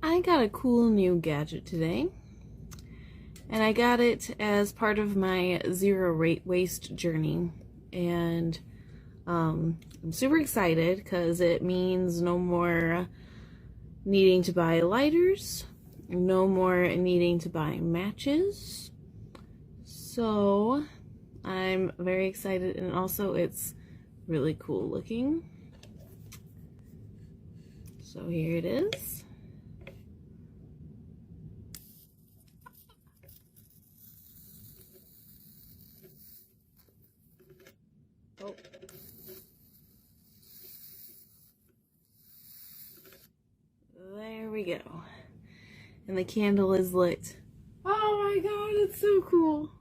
I got a cool new gadget today, and I got it as part of my zero waste journey, and I'm super excited because it means no more needing to buy lighters, no more needing to buy matches. So I'm very excited, and also it's really cool looking. So here it is. Oh. There we go. And the candle is lit. Oh my god, it's so cool.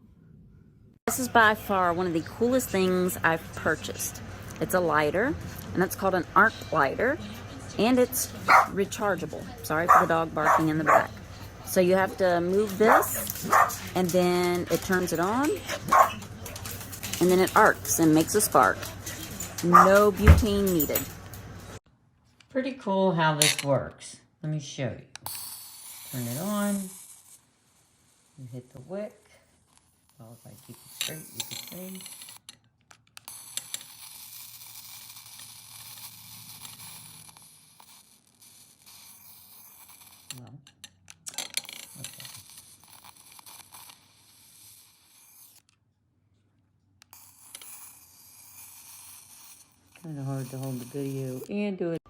This is by far one of the coolest things I've purchased. It's a lighter, and it's called an arc lighter, and it's rechargeable. Sorry for the dog barking in the back. So you have to move this, and then it turns it on, and then it arcs and makes a spark. No butane needed. Pretty cool how this works. Let me show you. Turn it on. You hit the wick. Well, if I keep it straight, you can see. Well, okay. Kind of hard to hold the video and do it.